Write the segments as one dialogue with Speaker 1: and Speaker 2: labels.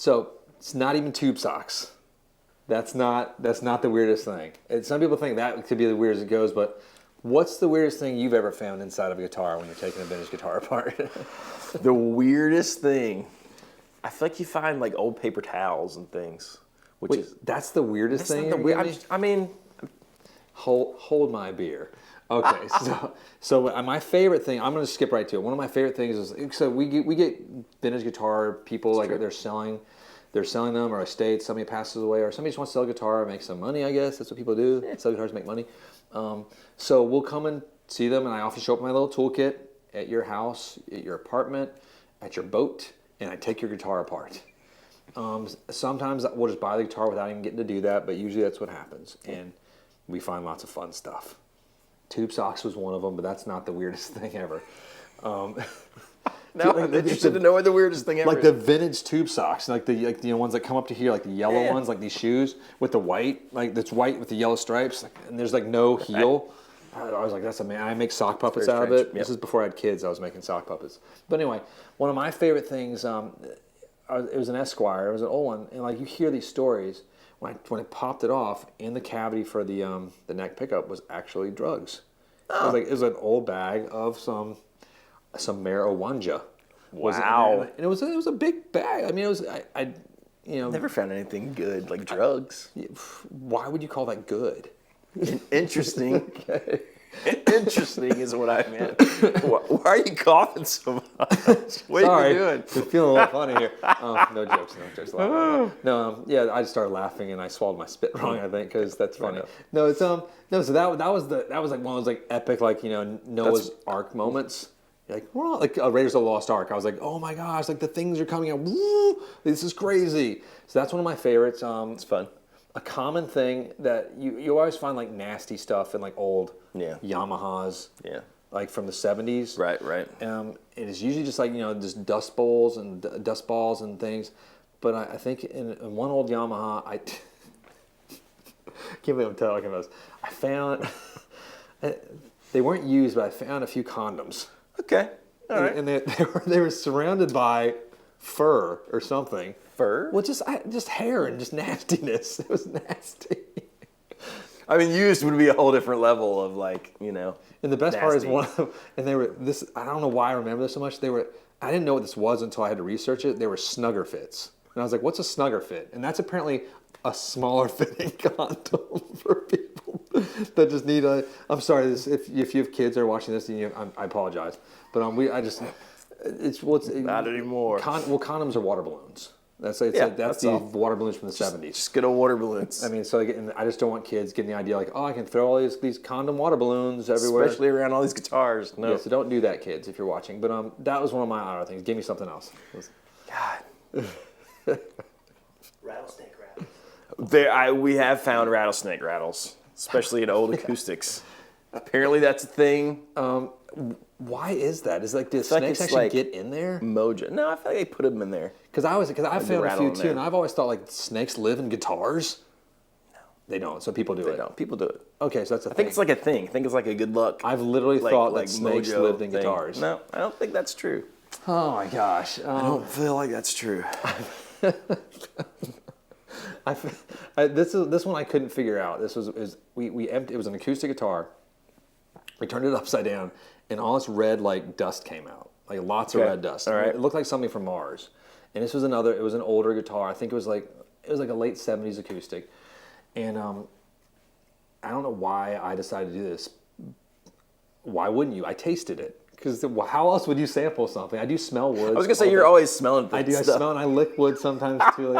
Speaker 1: So it's not even tube socks. That's not the weirdest thing. Some people think that could be the weirdest it goes, but what's the weirdest thing you've ever found inside of a guitar when you're taking a vintage guitar apart?
Speaker 2: The weirdest thing, I feel like you find like old paper towels and things.
Speaker 1: That's the weirdest thing.
Speaker 2: I mean,
Speaker 1: hold my beer. Okay, so my favorite thing, I'm going to skip right to it. One of my favorite things is, so we get vintage guitar people, like they're selling them, or a estate, somebody passes away, or somebody just wants to sell a guitar and make some money, I guess. That's what people do. Sell guitars, make money. So we'll come and see them, and I often show up my little toolkit at your house, at your apartment, at your boat, and I take your guitar apart. Sometimes we'll just buy the guitar without even getting to do that, but usually that's what happens. And we find lots of fun stuff. Tube socks was one of them, but that's not the weirdest thing ever.
Speaker 2: Now I'm interested to know what the weirdest thing ever
Speaker 1: like
Speaker 2: is.
Speaker 1: the vintage tube socks, like the ones that come up to here, like the yellow ones, like these shoes with the white, like that's white with the yellow stripes, and there's like no heel. I was like, that's amazing. I make sock puppets out of it. Yep. This is before I had kids. I was making sock puppets. But anyway, one of my favorite things, it was an Esquire. It was an old one, and like you hear these stories. When I popped it off, in the cavity for the neck pickup was actually drugs. Oh. It was an old bag of some marijuana.
Speaker 2: Wow.
Speaker 1: And it was a big bag. I mean, it was
Speaker 2: never found anything good like drugs.
Speaker 1: Why would you call that good?
Speaker 2: Interesting. Okay. Interesting is what I meant. Why are you coughing so much? What are you doing?
Speaker 1: You're feeling a little funny here. No jokes. No, I just started laughing and I swallowed my spit wrong. I think because that's funny. No, it's So that was like one of those like epic Noah's Ark moments. Like Raiders of the Lost Ark. I was like, oh my gosh, like the things are coming out. Woo, this is crazy. So that's one of my favorites. It's
Speaker 2: fun.
Speaker 1: A common thing that you always find like nasty stuff in like old Yamahas. Yeah. Like from the 70s.
Speaker 2: Right.
Speaker 1: It is usually just like, just dust balls and things. But I think in one old Yamaha, I can't believe I'm talking about this. I found, they weren't used, but I found a few condoms.
Speaker 2: Okay. All right.
Speaker 1: And they were surrounded by fur or something.
Speaker 2: Fur?
Speaker 1: Well, just hair and just nastiness. It was nasty.
Speaker 2: I mean, used would be a whole different level of like,
Speaker 1: And the best part is one of them, and they were this. I don't know why I remember this so much. I didn't know what this was until I had to research it. They were snugger fits, and I was like, "What's a snugger fit?" And that's apparently a smaller fitting condom for people that just need a. I'm sorry, if you have kids that are watching this, I apologize, but
Speaker 2: not anymore.
Speaker 1: Condoms are water balloons. That's the water balloons from the 70s.
Speaker 2: Just good old water balloons.
Speaker 1: I mean, I just don't want kids getting the idea like, oh, I can throw all these condom water balloons everywhere.
Speaker 2: Especially around all these guitars. No.
Speaker 1: Yeah, so don't do that, kids, if you're watching. But that was one of my other things. Give me something else.
Speaker 2: God.
Speaker 3: Rattlesnake rattles.
Speaker 2: We have found rattlesnake rattles, especially in old acoustics. Apparently that's a thing.
Speaker 1: Why is that? Is do snakes actually get in there?
Speaker 2: Mojo. No, I feel like they put them in there.
Speaker 1: Because I found a few too, and I've always thought like snakes live in guitars. No, they don't. So people do it.
Speaker 2: They don't. People do it.
Speaker 1: Okay, so that's a thing.
Speaker 2: I think it's like a thing. I think it's like a good luck.
Speaker 1: I've literally thought that snakes lived in guitars.
Speaker 2: No, I don't think that's true.
Speaker 1: Oh my gosh,
Speaker 2: I don't feel like that's true.
Speaker 1: This one I couldn't figure out. It was an acoustic guitar. We turned it upside down, and all this red like dust came out, like lots of red dust.
Speaker 2: All right.
Speaker 1: It looked like something from Mars. And this was it was an older guitar. I think it was like a late 70s acoustic. And I don't know why I decided to do this. Why wouldn't you? I tasted it. Because how else would you sample something? I do smell wood.
Speaker 2: I was going to say, you're always smelling things.
Speaker 1: I do. I smell and I lick wood sometimes too.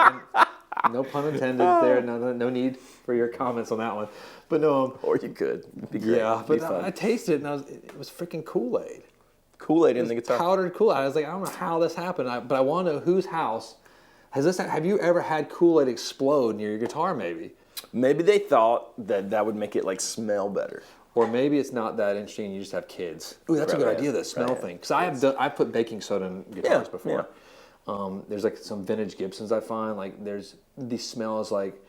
Speaker 1: No pun intended there. No need for your comments on that one. But no.
Speaker 2: Or you could. It'd be great.
Speaker 1: Yeah, but I tasted it and it was freaking Kool-Aid.
Speaker 2: Kool-Aid in the guitar.
Speaker 1: Powdered Kool-Aid. I was like, I don't know how this happened, but I want to know whose house have you ever had Kool-Aid explode near your guitar?
Speaker 2: Maybe they thought that would make it like smell better.
Speaker 1: Or maybe it's not that interesting. You just have kids. Ooh, that's a good idea. The smell thing. Because I've put baking soda in guitars before. Yeah. There's like some vintage Gibsons I find. Like there's these smells like,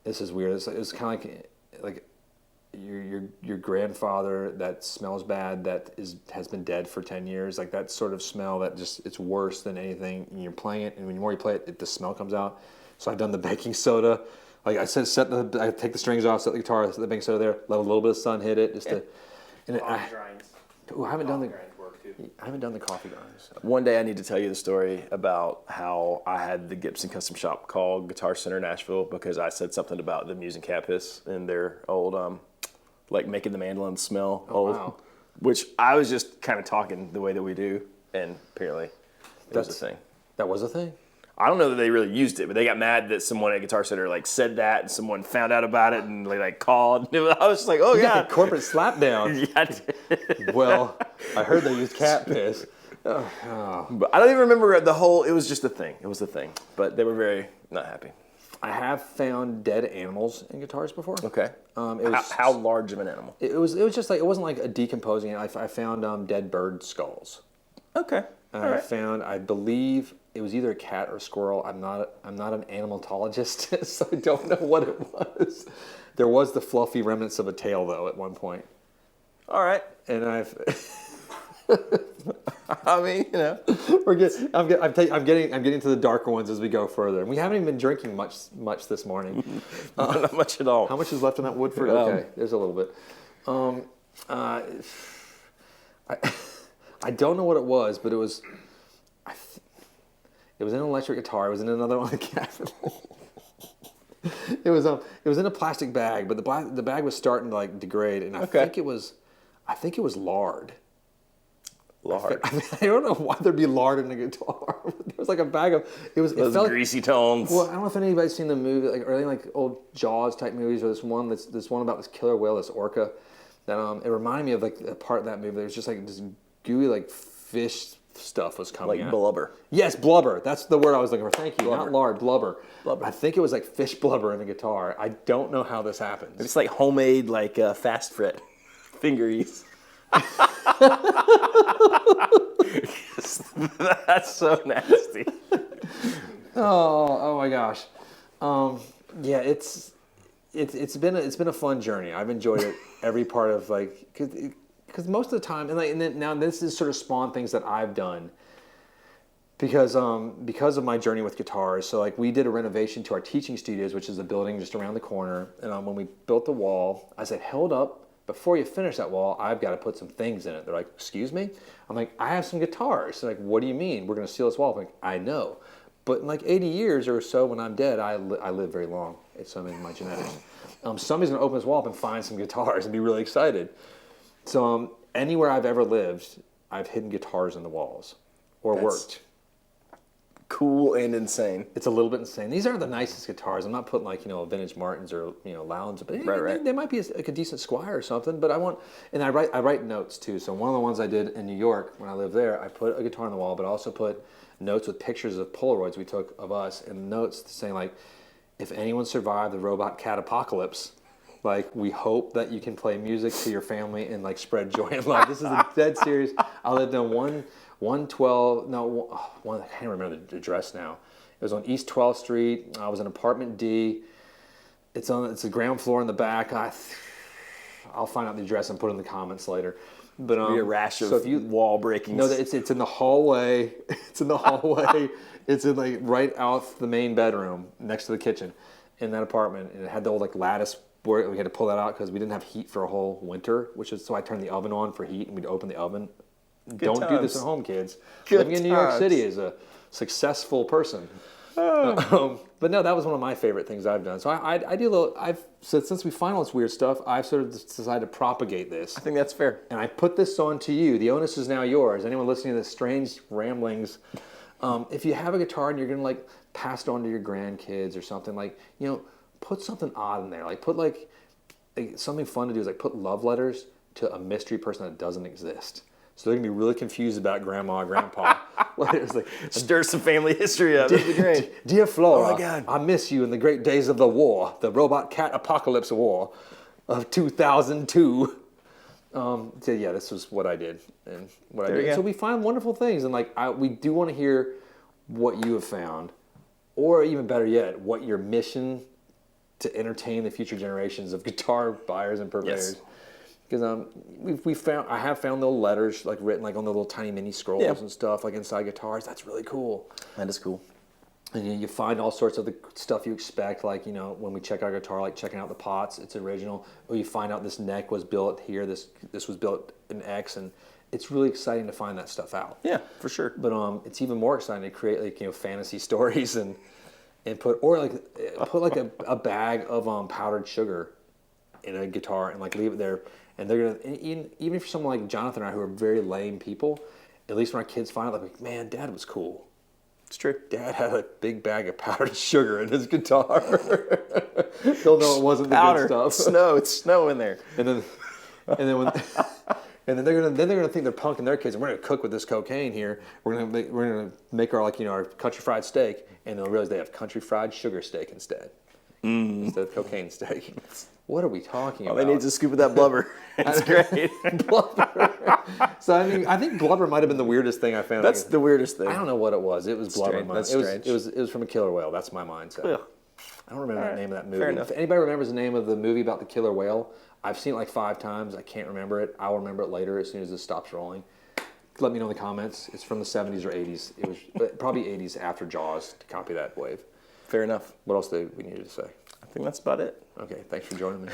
Speaker 1: this is weird. It's kind of like your grandfather that smells bad that has been dead for 10 years, like that sort of smell that just it's worse than anything. And you're playing it, and the more you play it, the smell comes out. So I've done the baking soda. Like I said, I take the strings off, set the guitar, set the baking soda there, let a little bit of sun hit it, just to. And
Speaker 4: Coffee grinds.
Speaker 1: I haven't done the.
Speaker 4: Grinds work too.
Speaker 1: I haven't done the coffee grinds.
Speaker 2: One day I need to tell you the story about how I had the Gibson Custom Shop call Guitar Center Nashville because I said something about them using cat piss in their old, like making the mandolin smell old.
Speaker 1: Wow.
Speaker 2: Which I was just kind of talking the way that we do, and apparently that's a thing.
Speaker 1: That was a thing?
Speaker 2: I don't know that they really used it, but they got mad that someone at Guitar Center like said that, and someone found out about it, and they like called. I was just like, oh
Speaker 1: You
Speaker 2: yeah,
Speaker 1: got the corporate slapdown.
Speaker 2: Yeah.
Speaker 1: Well, I heard they used cat piss.
Speaker 2: But I don't even remember the whole. It was just a thing. It was a thing, but they were very not happy.
Speaker 1: I have found dead animals in guitars before.
Speaker 2: Okay.
Speaker 1: It was
Speaker 2: How large of an animal?
Speaker 1: It was just like it wasn't like a decomposing. I found dead bird skulls.
Speaker 2: Okay.
Speaker 1: And
Speaker 2: All right.
Speaker 1: I believe it was either a cat or a squirrel. I'm not an animalologist, so I don't know what it was. There was the fluffy remnants of a tail though at one point.
Speaker 2: All right.
Speaker 1: And I've
Speaker 2: I mean, you know,
Speaker 1: I'm getting to the darker ones as we go further. And we haven't even been drinking much this morning.
Speaker 2: not much at all.
Speaker 1: How much is left in that Woodford? Okay, there's a little bit. I don't know what it was, but it was. It was an electric guitar. It was in another one of the cabinet. It was in a plastic bag, but the bag was starting to like degrade, and I think it was lard.
Speaker 2: Lard.
Speaker 1: I don't know why there'd be lard in a guitar. There was like a bag of
Speaker 2: Those greasy tones.
Speaker 1: Well, I don't know if anybody's seen the movie, like early like old Jaws type movies, or this one about this killer whale, this orca. That it reminded me of like a part of that movie. There was just like this gooey like fish stuff was coming
Speaker 2: like
Speaker 1: out.
Speaker 2: blubber.
Speaker 1: Yes, blubber. That's the word I was looking for. Thank you.
Speaker 2: Blubber.
Speaker 1: Not lard, blubber.
Speaker 2: Blubber.
Speaker 1: I think it was like fish blubber in the guitar. I don't know how this happens.
Speaker 2: It's like homemade, like fast fret fingeries. That's so nasty.
Speaker 1: Oh my gosh. Yeah, it's been a fun journey. I've enjoyed it every part of like because most of the time and then now this is sort of spawned things that I've done because of my journey with guitars. So like we did a renovation to our teaching studios, which is a building just around the corner. And when we built the wall, I said, "Hold up. Before you finish that wall, I've got to put some things in it." They're like, "Excuse me?" I'm like, "I have some guitars." They're like, "What do you mean? We're going to seal this wall." I'm like, "I know. But in like 80 years or so when I'm dead, I live very long. It's something in my genetics. Somebody's going to open this wall up and find some guitars and be really excited." So anywhere I've ever lived, I've hidden guitars in the walls or worked.
Speaker 2: Cool and insane.
Speaker 1: It's a little bit insane. These aren't the nicest guitars. I'm not putting like, a vintage Martins or, Loudons, but they might be like a decent Squire or something. But I write notes too. So one of the ones I did in New York when I lived there, I put a guitar on the wall, but I also put notes with pictures of Polaroids we took of us and notes saying like, if anyone survived the robot cat apocalypse, like we hope that you can play music to your family and like spread joy and love. This is a dead serious. I lived in 112, I can't remember the address now. It was on East 12th Street. I was in apartment D. It's the ground floor in the back. I'll find out the address and put it in the comments later. But
Speaker 2: be a rash of wall breakings.
Speaker 1: No, it's in the hallway. It's in the hallway. It's in like right out the main bedroom next to the kitchen in that apartment, and it had the old like lattice where we had to pull that out because we didn't have heat for a whole winter, so I turned the oven on for heat, and we'd open the oven. Don't do this at home, kids. Living in New York City is a successful person. But no, that was one of my favorite things I've done. So I do a little. Since we find all this weird stuff, I've sort of decided to propagate this.
Speaker 2: I think that's fair.
Speaker 1: And I put this on to you. The onus is now yours. Anyone listening to this strange ramblings, if you have a guitar and you're gonna like pass it on to your grandkids or something, like put something odd in there. Like put like something fun to do is like put love letters to a mystery person that doesn't exist. So they're gonna be really confused about grandma and grandpa. It's like
Speaker 2: stir some family history up. That'd be great.
Speaker 1: Dear Flora,
Speaker 2: oh my God.
Speaker 1: I miss you in the great days of the war, the robot cat apocalypse war of 2002. So yeah, this was what I did and what I did. So we find wonderful things, and like we do want to hear what you have found, or even better yet, what your mission to entertain the future generations of guitar buyers and purveyors. Because I have found little letters like written like on the little tiny mini scrolls and stuff like inside guitars. That's really cool.
Speaker 2: That is cool.
Speaker 1: And you find all sorts of the stuff you expect, like, you know, when we check our guitar, like checking out the pots, it's original. Or you find out this neck was built here, this was built in X, and it's really exciting to find that stuff out.
Speaker 2: Yeah, for sure.
Speaker 1: But it's even more exciting to create, like, you know, fantasy stories and put like a bag of powdered sugar in a guitar and like leave it there. And they're gonna, even for someone like Jonathan and I, who are very lame people, at least when our kids find out, they're like, man, Dad was cool.
Speaker 2: It's true.
Speaker 1: Dad had a big bag of powdered sugar in his guitar. They'll know it wasn't the good stuff.
Speaker 2: It's snow in there.
Speaker 1: And then they're gonna think they're punking their kids, and we're gonna cook with this cocaine here. We're gonna make our, like, you know, our country fried steak, and they'll realize they have country fried sugar steak instead of cocaine steak. What are we talking about?
Speaker 2: All they need is a scoop of that blubber. It's great.
Speaker 1: Blubber. So I think blubber might have been the weirdest thing I found.
Speaker 2: That's the weirdest thing.
Speaker 1: I don't know what it was. It was blubber.
Speaker 2: That's strange.
Speaker 1: It was from a killer whale. That's my mindset.
Speaker 2: Ugh.
Speaker 1: I don't remember the name of that movie.
Speaker 2: Fair enough.
Speaker 1: If anybody remembers the name of the movie about the killer whale, I've seen it like 5 times. I can't remember it. I'll remember it later as soon as this stops rolling. Let me know in the comments. It's from the 70s or 80s. It was probably 80s after Jaws to copy that wave.
Speaker 2: Fair enough.
Speaker 1: What else do we need to say?
Speaker 2: I think that's about it.
Speaker 1: Okay, thanks for joining me.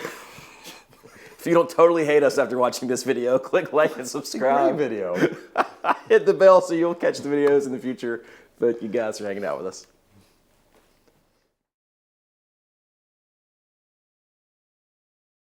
Speaker 2: If you don't totally hate us after watching this video, click like and subscribe.
Speaker 1: Great video.
Speaker 2: Hit the bell so you'll catch the videos in the future. But you guys are hanging out with us.